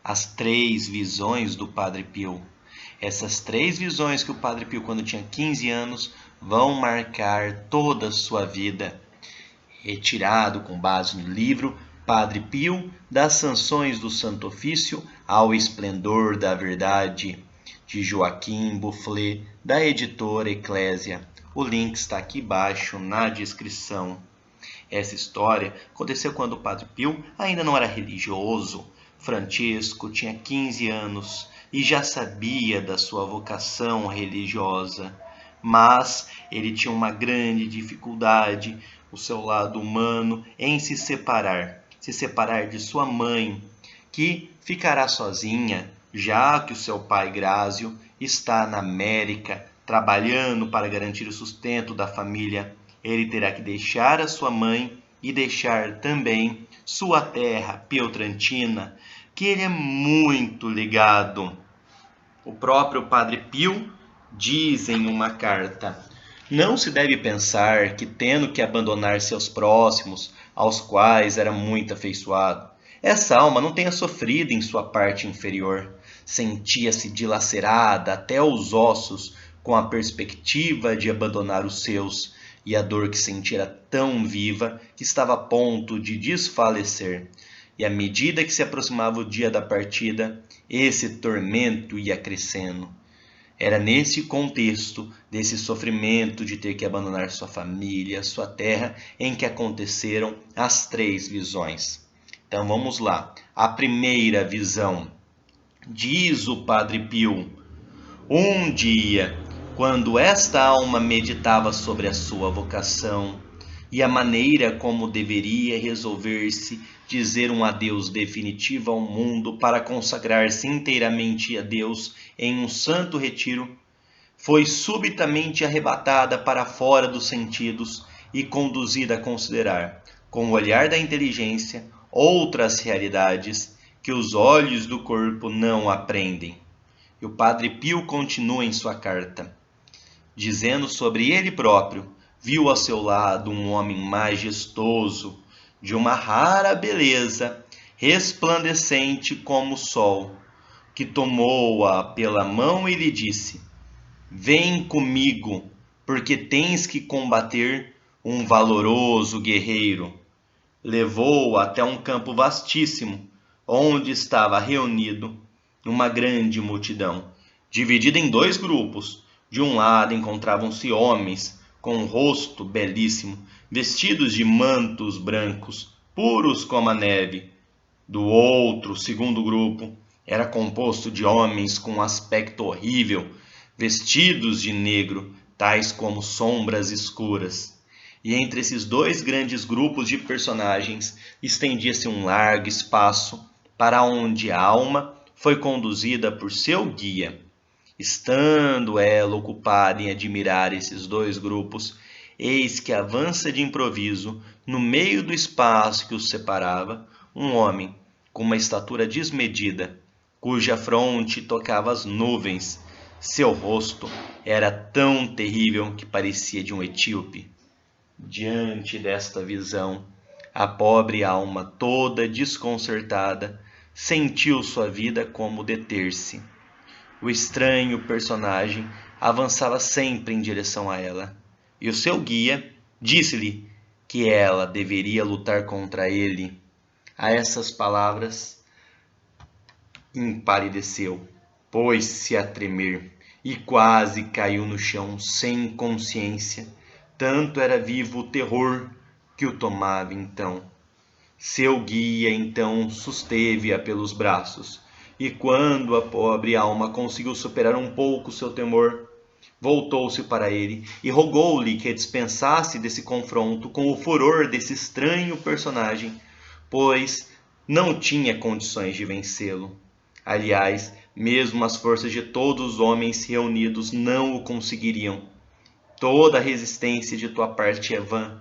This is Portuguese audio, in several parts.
as 3 visões do Padre Pio. Essas 3 visões que o Padre Pio, quando tinha 15 anos, vão marcar toda a sua vida. Retirado com base no livro Padre Pio, das Sanções do Santo Ofício ao Esplendor da Verdade, de Joaquim Bufflet, da editora Eclésia. O link está aqui embaixo na descrição. Essa história aconteceu quando o Padre Pio ainda não era religioso. Francisco tinha 15 anos e já sabia da sua vocação religiosa, mas ele tinha uma grande dificuldade, o seu lado humano, em se separar de sua mãe, que ficará sozinha, já que o seu pai Grázio está na América, trabalhando para garantir o sustento da família. Ele terá que deixar a sua mãe e deixar também sua terra Piotrantina, que ele é muito ligado. O próprio Padre Pio diz em uma carta: não se deve pensar que, tendo que abandonar seus próximos, aos quais era muito afeiçoado, essa alma não tenha sofrido em sua parte inferior. Sentia-se dilacerada até os ossos com a perspectiva de abandonar os seus, e a dor que sentira tão viva que estava a ponto de desfalecer. E à medida que se aproximava o dia da partida, esse tormento ia crescendo. Era nesse contexto desse sofrimento de ter que abandonar sua família, sua terra, em que aconteceram as 3 visões. Então vamos lá. A primeira visão. Diz o Padre Pio: um dia, quando esta alma meditava sobre a sua vocação e a maneira como deveria resolver-se dizer um adeus definitivo ao mundo para consagrar-se inteiramente a Deus em um santo retiro, foi subitamente arrebatada para fora dos sentidos e conduzida a considerar, com o olhar da inteligência, outras realidades que os olhos do corpo não aprendem. E o Padre Pio continua em sua carta, dizendo sobre ele próprio: viu ao seu lado um homem majestoso, de uma rara beleza, resplandecente como o sol, que tomou-a pela mão e lhe disse: vem comigo, porque tens que combater um valoroso guerreiro. Levou-o até um campo vastíssimo, onde estava reunido uma grande multidão, dividida em 2 grupos. De um lado encontravam-se homens com um rosto belíssimo, vestidos de mantos brancos, puros como a neve. Do outro, segundo grupo, era composto de homens com um aspecto horrível, vestidos de negro, tais como sombras escuras. E entre esses 2 grandes grupos de personagens estendia-se um largo espaço para onde a alma foi conduzida por seu guia. Estando ela ocupada em admirar esses 2 grupos, eis que avança de improviso, no meio do espaço que os separava, um homem com uma estatura desmedida, cuja fronte tocava as nuvens. Seu rosto era tão terrível que parecia de um etíope. Diante desta visão, a pobre alma, toda desconcertada, sentiu sua vida como deter-se. O estranho personagem avançava sempre em direção a ela, e o seu guia disse-lhe que ela deveria lutar contra ele. A essas palavras, empalideceu, pôs-se a tremer e quase caiu no chão sem consciência. Tanto era vivo o terror que o tomava então. Seu guia então susteve-a pelos braços, e quando a pobre alma conseguiu superar um pouco seu temor, voltou-se para ele e rogou-lhe que a dispensasse desse confronto com o furor desse estranho personagem, pois não tinha condições de vencê-lo. Aliás, mesmo as forças de todos os homens reunidos não o conseguiriam. Toda a resistência de tua parte é vã,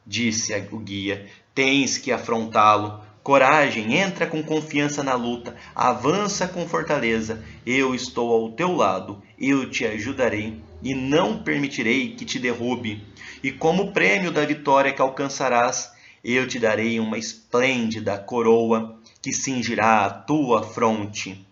disse o guia. Tens que afrontá-lo. Coragem, entra com confiança na luta, avança com fortaleza. Eu estou ao teu lado, eu te ajudarei e não permitirei que te derrube. E como prêmio da vitória que alcançarás, eu te darei uma esplêndida coroa que cingirá a tua fronte.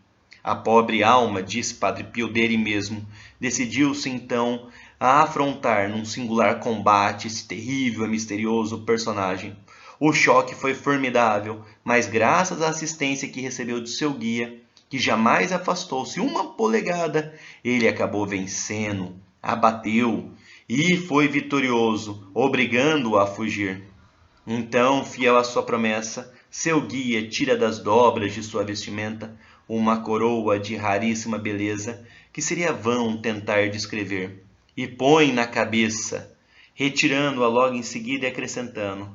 A pobre alma, disse Padre Pio dele mesmo, decidiu-se então a afrontar num singular combate esse terrível e misterioso personagem. O choque foi formidável, mas graças à assistência que recebeu de seu guia, que jamais afastou-se uma polegada, ele acabou vencendo, abateu e foi vitorioso, obrigando-o a fugir. Então, fiel à sua promessa, seu guia tira das dobras de sua vestimenta uma coroa de raríssima beleza, que seria vão tentar descrever, e põe na cabeça, retirando-a logo em seguida e acrescentando: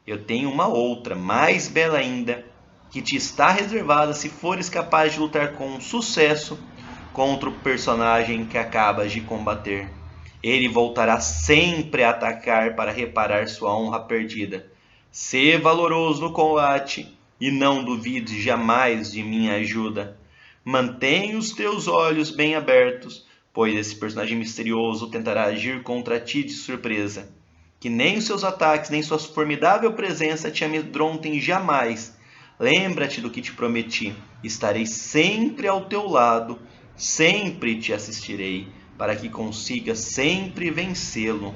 eu tenho uma outra, mais bela ainda, que te está reservada se fores capaz de lutar com sucesso contra o personagem que acabas de combater. Ele voltará sempre a atacar para reparar sua honra perdida. Sê valoroso no combate e não duvides jamais de minha ajuda. Mantenha os teus olhos bem abertos, pois esse personagem misterioso tentará agir contra ti de surpresa. Que nem os seus ataques, nem sua formidável presença te amedrontem jamais. Lembra-te do que te prometi. Estarei sempre ao teu lado, sempre te assistirei, para que consigas sempre vencê-lo.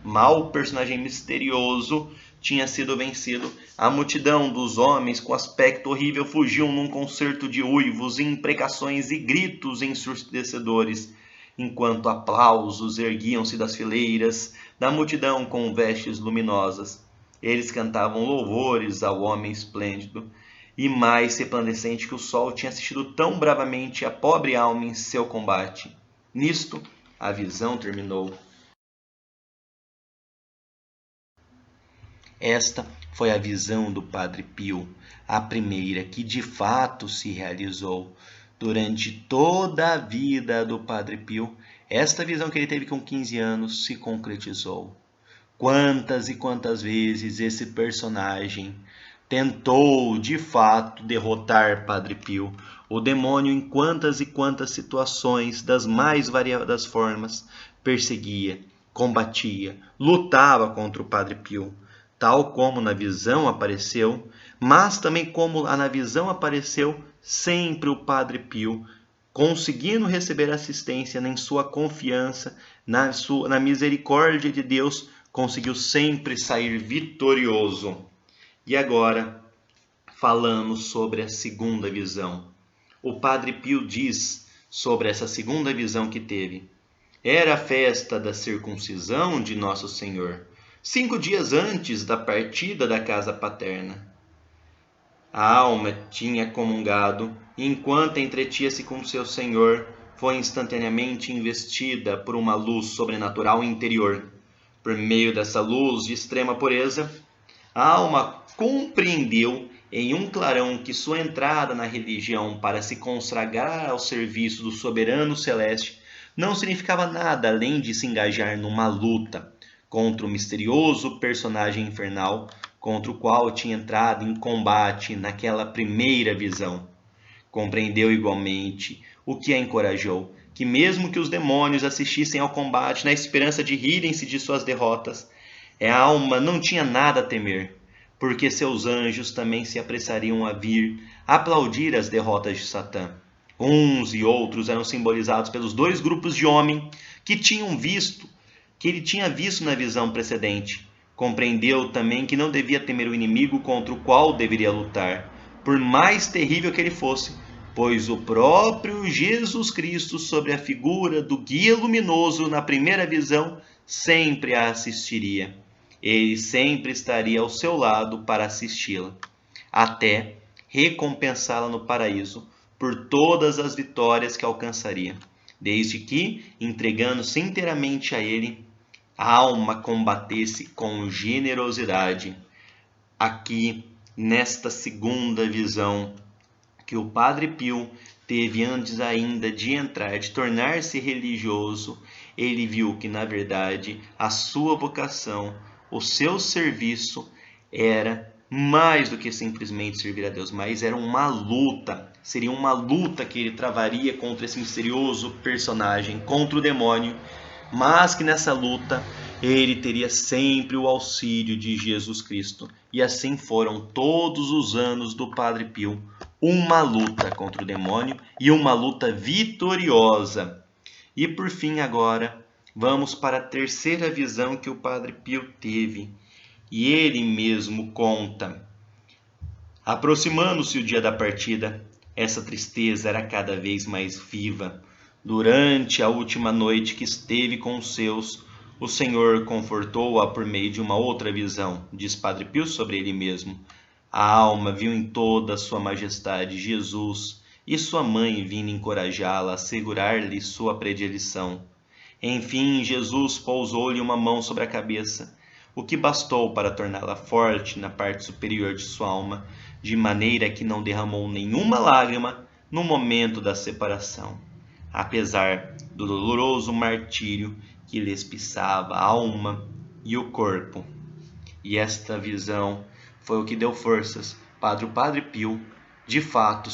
Mal o personagem misterioso tinha sido vencido, a multidão dos homens com aspecto horrível fugiu num concerto de uivos, imprecações e gritos ensurdecedores, enquanto aplausos erguiam-se das fileiras da multidão com vestes luminosas. Eles cantavam louvores ao homem esplêndido e mais resplandecente que o sol tinha assistido tão bravamente a pobre alma em seu combate. Nisto, a visão terminou. Esta foi a visão do Padre Pio, a primeira que de fato se realizou. Durante toda a vida do Padre Pio, esta visão que ele teve com 15 anos se concretizou. Quantas e quantas vezes esse personagem tentou de fato derrotar Padre Pio, o demônio em quantas e quantas situações das mais variadas formas perseguia, combatia, lutava contra o Padre Pio, tal como na visão apareceu, mas também como na visão apareceu sempre o Padre Pio, conseguindo receber assistência em sua confiança, na misericórdia de Deus, conseguiu sempre sair vitorioso. E agora, falamos sobre a segunda visão. O Padre Pio diz sobre essa segunda visão que teve. Era a festa da circuncisão de Nosso Senhor, 5 dias antes da partida da casa paterna. A alma tinha comungado, e enquanto entretia-se com seu Senhor, foi instantaneamente investida por uma luz sobrenatural interior. Por meio dessa luz de extrema pureza, a alma compreendeu em um clarão que sua entrada na religião para se consagrar ao serviço do soberano celeste não significava nada além de se engajar numa luta contra o misterioso personagem infernal contra o qual tinha entrado em combate naquela primeira visão. Compreendeu igualmente o que a encorajou, que mesmo que os demônios assistissem ao combate na esperança de rirem-se de suas derrotas, a alma não tinha nada a temer, porque seus anjos também se apressariam a vir aplaudir as derrotas de Satã. Uns e outros eram simbolizados pelos 2 grupos de homens que ele tinha visto na visão precedente. Compreendeu também que não devia temer o inimigo contra o qual deveria lutar, por mais terrível que ele fosse, pois o próprio Jesus Cristo, sobre a figura do guia luminoso na primeira visão, sempre a assistiria. Ele sempre estaria ao seu lado para assisti-la, até recompensá-la no paraíso por todas as vitórias que alcançaria, desde que, entregando-se inteiramente a ele, a alma combatesse com generosidade. Aqui, nesta segunda visão que o Padre Pio teve antes ainda de entrar, de tornar-se religioso, ele viu que, na verdade, a sua vocação, o seu serviço era mais do que simplesmente servir a Deus, mas era uma luta. Seria uma luta que ele travaria contra esse misterioso personagem, contra o demônio, mas que nessa luta ele teria sempre o auxílio de Jesus Cristo. E assim foram todos os anos do Padre Pio, uma luta contra o demônio e uma luta vitoriosa. E por fim agora, vamos para a terceira visão que o Padre Pio teve. E ele mesmo conta: aproximando-se o dia da partida, essa tristeza era cada vez mais viva. Durante a última noite que esteve com os seus, o Senhor confortou-a por meio de uma outra visão, diz Padre Pio sobre ele mesmo. A alma viu em toda a sua majestade Jesus e sua mãe vindo encorajá-la, assegurar-lhe sua predileção. Enfim, Jesus pousou-lhe uma mão sobre a cabeça, o que bastou para torná-la forte na parte superior de sua alma, de maneira que não derramou nenhuma lágrima no momento da separação, apesar do doloroso martírio que lhes pisava a alma e o corpo. E esta visão foi o que deu forças para o Padre Pio, de fato,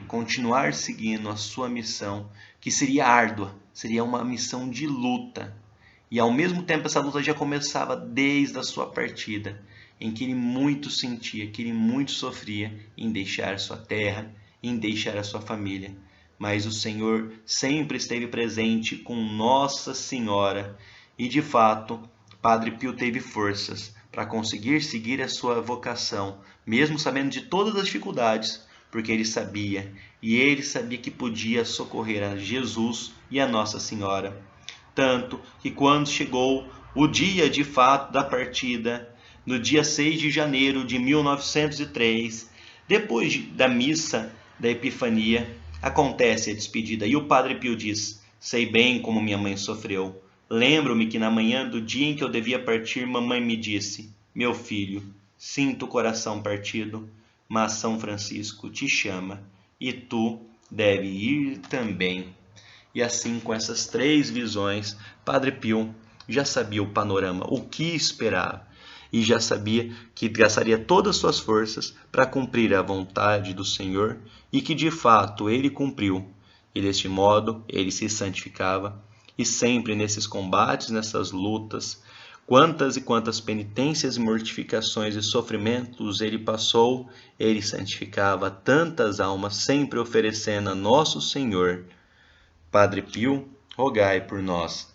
continuar seguindo a sua missão, que seria árdua, seria uma missão de luta. E ao mesmo tempo essa luta já começava desde a sua partida, em que ele muito sentia, que ele muito sofria em deixar sua terra, em deixar a sua família. Mas o Senhor sempre esteve presente com Nossa Senhora e, de fato, Padre Pio teve forças para conseguir seguir a sua vocação, mesmo sabendo de todas as dificuldades, porque ele sabia que podia socorrer a Jesus e a Nossa Senhora. Tanto que quando chegou o dia de fato da partida, no dia 6 de janeiro de 1903, depois da missa da Epifania, acontece a despedida e o Padre Pio diz: sei bem como minha mãe sofreu. Lembro-me que na manhã do dia em que eu devia partir, mamãe me disse: meu filho, sinto o coração partido, mas São Francisco te chama e tu deve ir também. E assim, com essas três visões, Padre Pio já sabia o panorama, o que esperava, e já sabia que gastaria todas as suas forças para cumprir a vontade do Senhor e que de fato ele cumpriu. E deste modo ele se santificava, e sempre nesses combates, nessas lutas, quantas e quantas penitências, mortificações e sofrimentos ele passou, ele santificava tantas almas, sempre oferecendo a nosso Senhor. Padre Pio, rogai por nós.